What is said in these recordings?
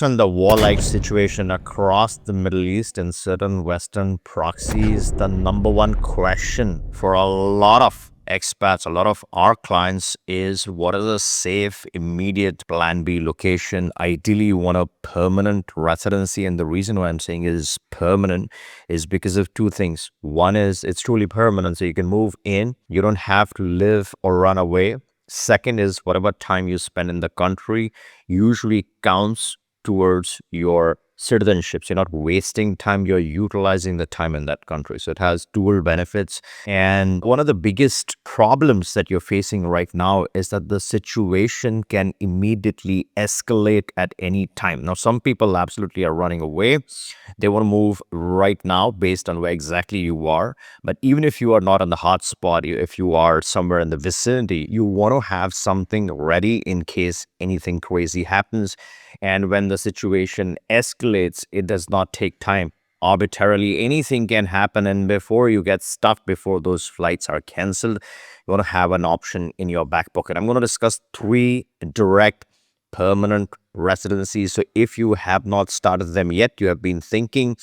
Based on the warlike situation across the Middle East and certain Western proxies, the number one question for a lot of expats, a lot of our clients is what is a safe, immediate plan B location? Ideally, you want a permanent residency. And the reason why I'm saying is permanent is because of two things. One is it's truly permanent, so you can move in, you don't have to live or run away. Second is whatever time you spend in the country usually counts towards your citizenships. You're not wasting time, you're utilizing the time in that country. So it has dual benefits. And one of the biggest problems that you're facing right now is that the situation can immediately escalate at any time. Now, some people absolutely are running away. They want to move right now based on where exactly you are. But even if you are not on the hot spot, if you are somewhere in the vicinity, you want to have something ready in case anything crazy happens. And when the situation escalates, it does not take time. Arbitrarily, anything can happen. And before you get stuck, before those flights are canceled, you want to have an option in your back pocket. I'm going to discuss 3 direct permanent residencies. So if you have not started them yet, you have been thinking,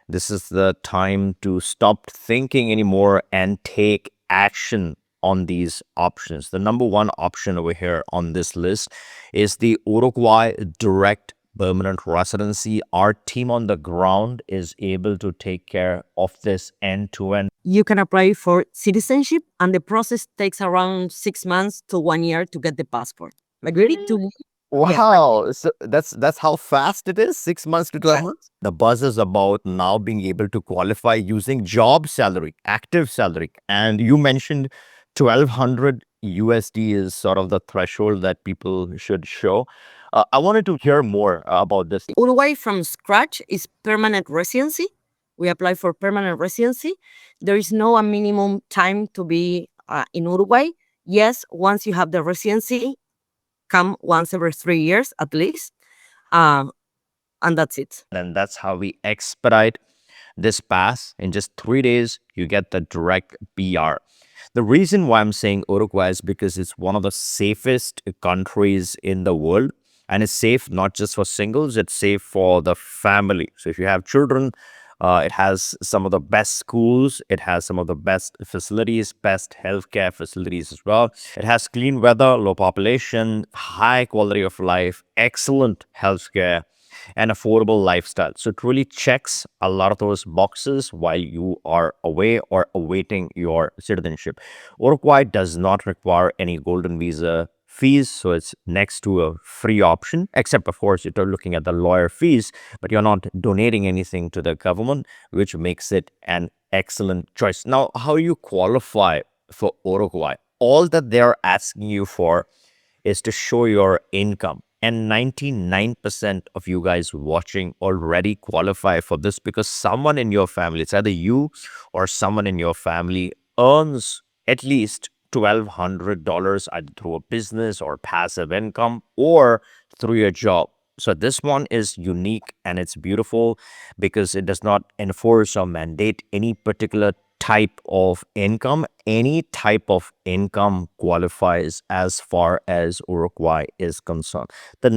this is the time to stop thinking anymore and take action on these options. The number one option over here on this list is the Uruguay direct permanent residency. Our team on the ground is able to take care of this end to end. You can apply for citizenship, and the process takes around 6 months to 1 year to get the passport. Like ready to Wow. So that's how fast it is, 6 months to 12 months. The buzz is about now being able to qualify using job salary, active salary. And you mentioned 1200 USD is sort of the threshold that people should show. I wanted to hear more about this. Uruguay from scratch is permanent residency. We apply for permanent residency. There is no a minimum time to be in Uruguay. Yes, once you have the residency, come once every 3 years at least. And that's it. And that's how we expedite this pass. In just 3 days, you get the direct PR. The reason why I'm saying Uruguay is because it's one of the safest countries in the world. And it's safe not just for singles, it's safe for the family. So if you have children, it has some of the best schools. It has some of the best facilities, best healthcare facilities as well. It has clean weather, low population, high quality of life, excellent healthcare, and affordable lifestyle. So it really checks a lot of those boxes while you are away or awaiting your citizenship. Uruguay does not require any golden visa fees, so it's next to a free option, except of course you're looking at the lawyer fees, but you're not donating anything to the government, which makes it an excellent choice. Now, how you qualify for Uruguay? All that they're asking you for is to show your income. And 99% of you guys watching already qualify for this because someone in your family, it's either you or someone in your family, earns at least $1,200 either through a business or passive income or through your job. So this one is unique and it's beautiful because it does not enforce or mandate any particular type of income. Any type of income qualifies as far as Uruguay is concerned. The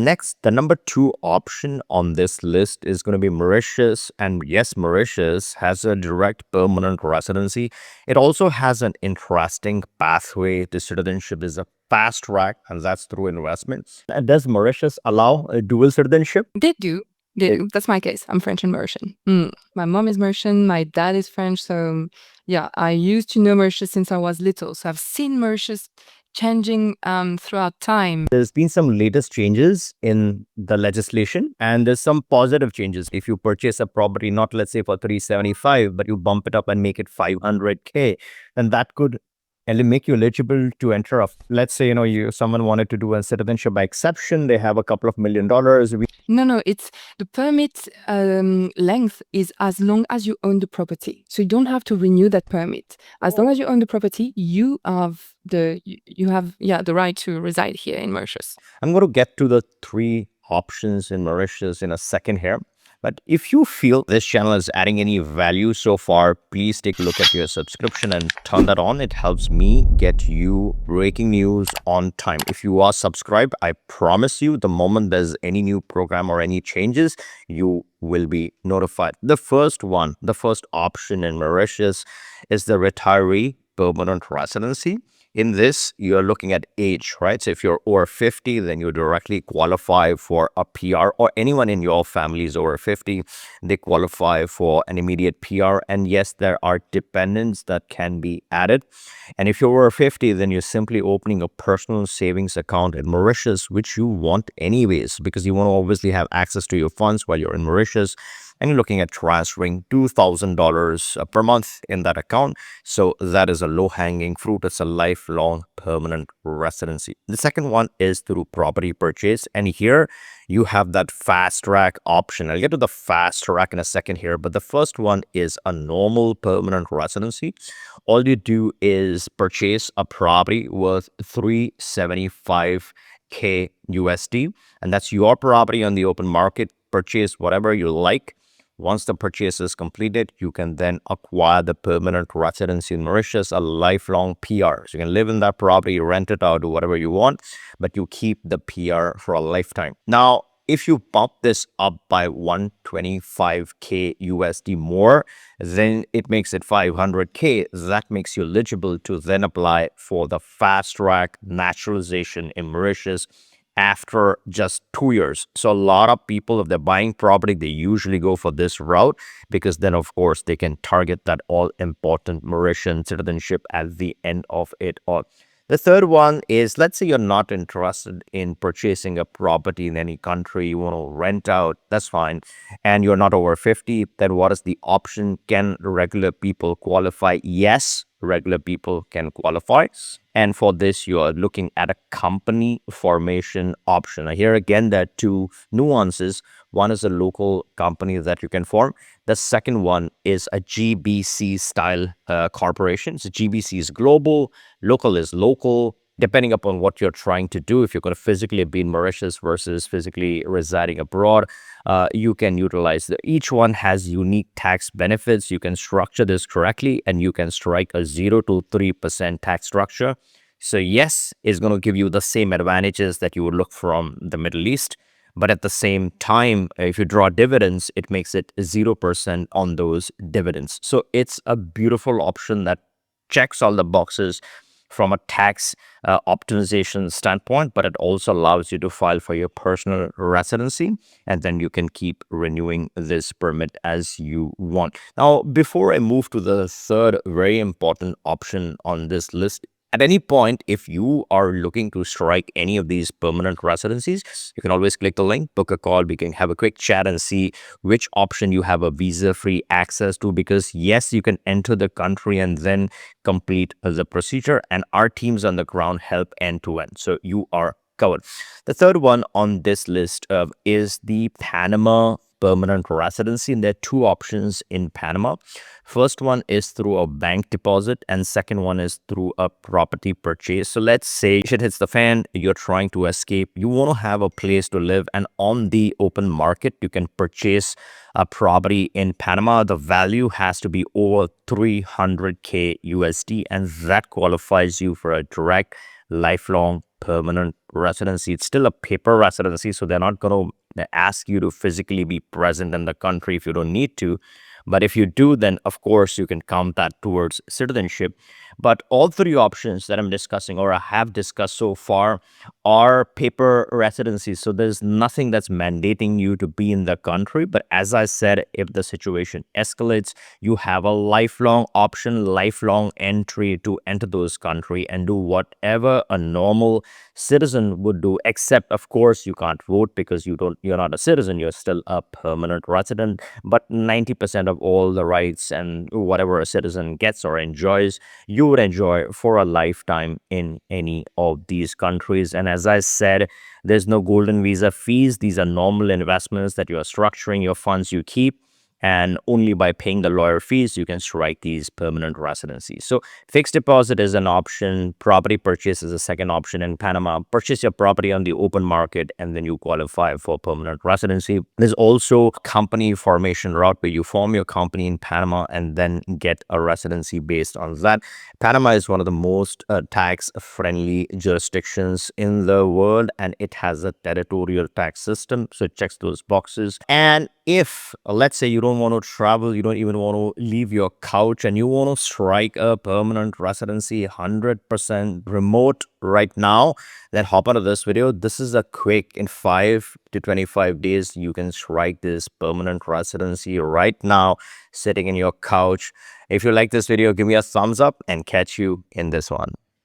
number 2 option on this list is going to be Mauritius. And yes, Mauritius has a direct permanent residency. It also has an interesting pathway to citizenship. Is a fast track, and that's through investment. And does Mauritius allow a dual citizenship? They do. That's my case. I'm French and Mauritian. My mom is Mauritian. My dad is French. So yeah, I used to know Mauritius since I was little. So I've seen Mauritius changing throughout time. There's been some latest changes in the legislation, and there's some positive changes. If you purchase a property, not let's say for 375, but you bump it up and make it 500K, then that could make you eligible to enter a, let's say, someone wanted to do a citizenship by exception. They have a couple of $1 million. No, it's the permit length is as long as you own the property. So you don't have to renew that permit. As long as you own the property, you have the right to reside here in Mauritius. I'm going to get to the 3 options in Mauritius in a second here. But if you feel this channel is adding any value so far, please take a look at your subscription and turn that on. It helps me get you breaking news on time. If you are subscribed, I promise you the moment there's any new program or any changes, you will be notified. The first option in Mauritius is the retiree permanent residency. In this, you're looking at age, right? So if you're over 50, then you directly qualify for a PR, or anyone in your family is over 50, they qualify for an immediate PR. And yes, there are dependents that can be added. And if you're over 50, then you're simply opening a personal savings account in Mauritius, which you want anyways, because you want to obviously have access to your funds while you're in Mauritius. And you're looking at transferring $2,000 per month in that account. So that is a low-hanging fruit. It's a lifelong permanent residency. The second one is through property purchase. And here you have that fast track option. I'll get to the fast track in a second here. But the first one is a normal permanent residency. All you do is purchase a property worth 375K USD. And that's your property on the open market. Purchase whatever you like. Once the purchase is completed, you can then acquire the permanent residency in Mauritius, a lifelong PR. So you can live in that property, rent it out, do whatever you want, but you keep the PR for a lifetime. Now, if you bump this up by 125K USD more, then it makes it 500K. That makes you eligible to then apply for the fast track naturalization in Mauritius after just 2 years. So a lot of people, if they're buying property, they usually go for this route, because then of course they can target that all important Mauritian citizenship at the end of it all. The third one is, let's say you're not interested in purchasing a property in any country, you want to rent out, that's fine, and you're not over 50, then what is the option? Can regular people qualify? Yes, regular people can qualify. And for this, you are looking at a company formation option. Now, here again, there are two nuances. One is a local company that you can form. The second one is a GBC style corporation. So GBC is global, local is local. Depending upon what you're trying to do, if you're going to physically be in Mauritius versus physically residing abroad, you can utilize each one has unique tax benefits. You can structure this correctly, and you can strike a 0 to 3% tax structure. So yes, it's going to give you the same advantages that you would look from the Middle East. But at the same time, if you draw dividends, it makes it 0% on those dividends. So it's a beautiful option that checks all the boxes from a tax optimization standpoint, but it also allows you to file for your personal residency, and then you can keep renewing this permit as you want. Now, before I move to the third very important option on this list, at any point, if you are looking to strike any of these permanent residencies, you can always click the link, book a call. We can have a quick chat and see which option you have a visa-free access to, because yes, you can enter the country and then complete the procedure, and our teams on the ground help end to end. So you are covered. The third one on this list is the Panama permanent residency, and there are two options in Panama. First one is through a bank deposit, and second one is through a property purchase. So let's say shit hits the fan, you're trying to escape, you want to have a place to live, and on the open market you can purchase a property in Panama. The value has to be over 300K USD, and that qualifies you for a direct lifelong permanent residency. It's still a paper residency, so they're not going to ask you to physically be present in the country if you don't need to. But if you do, then of course you can count that towards citizenship. But all three options that I'm discussing, or I have discussed so far, are paper residencies. So there's nothing that's mandating you to be in the country. But as I said, if the situation escalates, you have a lifelong option, lifelong entry to enter those country and do whatever a normal citizen would do, except of course you can't vote because you're not a citizen, you're still a permanent resident. But 90% of all the rights and whatever a citizen gets or enjoys, you would enjoy for a lifetime in any of these countries. And as I said, there's no golden visa fees. These are normal investments that you are structuring your funds, you keep. And only by paying the lawyer fees, you can strike these permanent residencies. So fixed deposit is an option. Property purchase is a second option in Panama. Purchase your property on the open market and then you qualify for permanent residency. There's also company formation route where you form your company in Panama and then get a residency based on that. Panama is one of the most tax-friendly jurisdictions in the world, and it has a territorial tax system, so it checks those boxes. And if, let's say, you don't want to travel, you don't even want to leave your couch, and you want to strike a permanent residency 100% remote right now, then hop onto this video. This is a quick, in 5 to 25 days, you can strike this permanent residency right now, sitting in your couch. If you like this video, give me a thumbs up and catch you in this one.